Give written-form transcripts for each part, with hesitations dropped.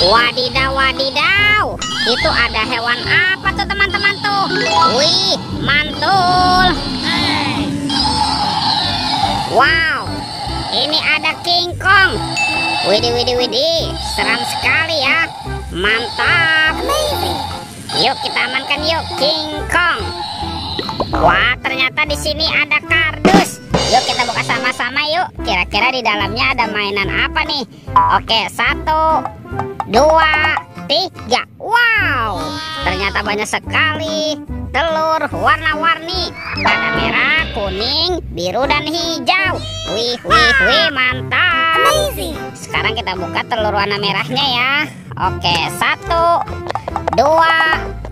Wadidaw, wadidaw. Itu ada hewan apa tuh teman-teman tuh? Wih, mantul. Wow, ini ada King Kong. Widih, widih, widih, seram sekali ya. Mantap. Yuk kita amankan yuk King Kong. Wah, ternyata di sini ada kardus. Yuk kita buka sama-sama yuk. Kira-kira di dalamnya ada mainan apa nih? Oke, 1, 2, 3. Wow, ternyata banyak sekali telur warna-warni. Ada merah, kuning, biru, dan hijau. Wih, wih, wih, mantap. Sekarang kita buka telur warna merahnya ya. Oke, 1, 2,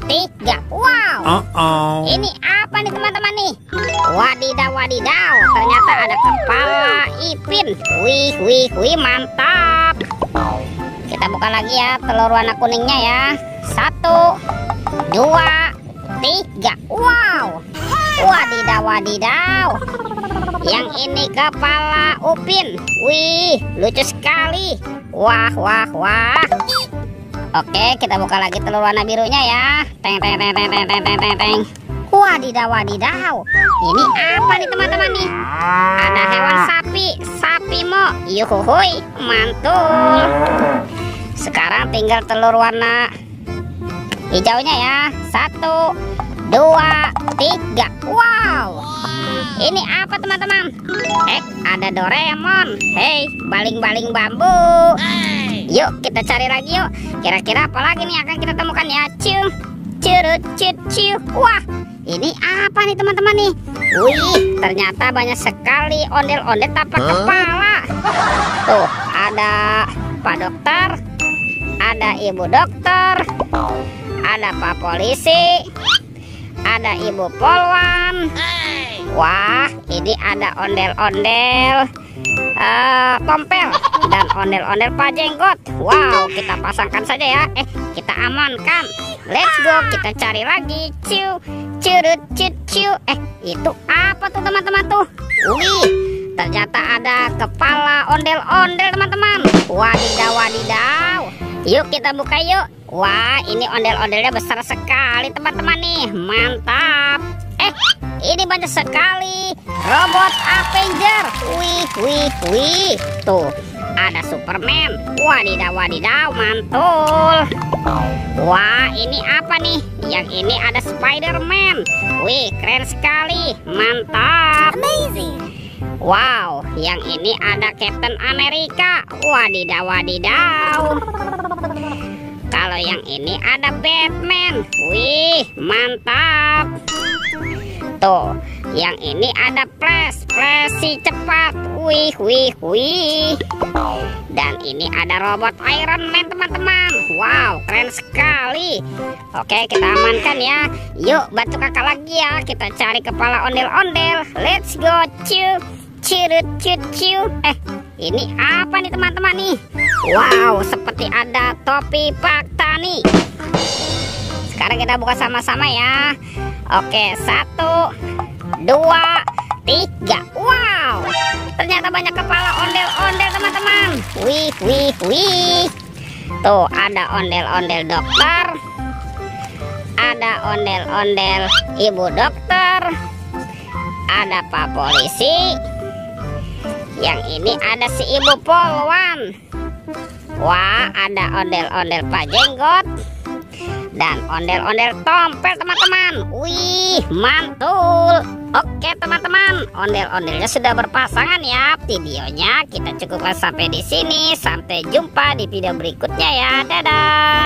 3. Wow, ini apa nih teman-teman nih? Wadidaw, wadidaw, ternyata ada kepala ipin. Wih, wih, wih, mantap. Kita buka lagi ya telur warna kuningnya ya. 1, 2, 3. Wow, wadidaw, wadidaw. Yang ini kepala upin. Wih, lucu sekali. Wah, wah, wah. Oke, kita buka lagi telur warna birunya ya. Teng, teng, teng, teng, teng, teng, teng, teng. Wadidaw, wadidaw. Ini apa nih teman-teman nih? Ada hewan sapi, sapi mo. Yuhuhuy, mantul. Sekarang tinggal telur warna hijaunya ya. 1, 2, 3. Wow, ini apa teman-teman? Ada Doraemon. Hei, baling-baling bambu. Yuk kita cari lagi yuk. Kira-kira apa lagi nih akan kita temukan ya? Ciu, curut, cut, ciu. Wah, ini apa nih teman-teman nih? Wih, ternyata banyak sekali ondel-ondel tanpa kepala. Tuh, ada Pak Dokter, ada Ibu Dokter, ada Pak Polisi, ada Ibu Polwan. Wah, ini ada ondel-ondel tompel dan ondel-ondel Pak Jenggot. Wow, kita pasangkan saja ya. Kita amankan. Let's go, kita cari lagi. Ciu, curut, cut, ciu. Itu apa tuh teman-teman tuh? Wih, ternyata ada kepala ondel-ondel teman-teman. Wadidaw, wadidaw. Yuk kita buka yuk. Wah, ini ondel-ondelnya besar sekali teman-teman nih. Mantap. Ini banyak sekali robot Avenger. Wih, wih, wih. Tuh, ada Superman. Wadidaw, wadidaw, mantul. Wah, ini apa nih? Yang ini ada Spider-Man. Wih, keren sekali. Mantap. Wow, yang ini ada Captain America. Wadidaw, wadidaw. Kalau yang ini ada Batman. Wih, mantap. Tuh, yang ini ada Flash si cepat. Wih, wih, wih. Dan ini ada robot Iron Man teman-teman. Wow, keren sekali. Oke, kita amankan ya. Yuk, bantu kakak lagi ya. Kita cari kepala ondel-ondel. Let's go. Ciu, cirut, cut, ciu. Ini apa nih teman-teman nih? Wow, seperti ada topi Pak Tani. Sekarang kita buka sama-sama ya. Oke, 1, 2, 3. Wow, ternyata banyak kepala ondel-ondel teman-teman. Wih, wih, wih. Tuh, ada ondel-ondel dokter, ada ondel-ondel Ibu Dokter, ada Pak Polisi. Yang ini ada si Ibu Polwan. Wah, ada ondel-ondel Pak Jenggot dan ondel-ondel tompel teman-teman. Wih, mantul. Oke teman-teman, ondel-ondelnya sudah berpasangan ya. Videonya kita cukupkan sampai di sini. Sampai jumpa di video berikutnya ya. Dadah.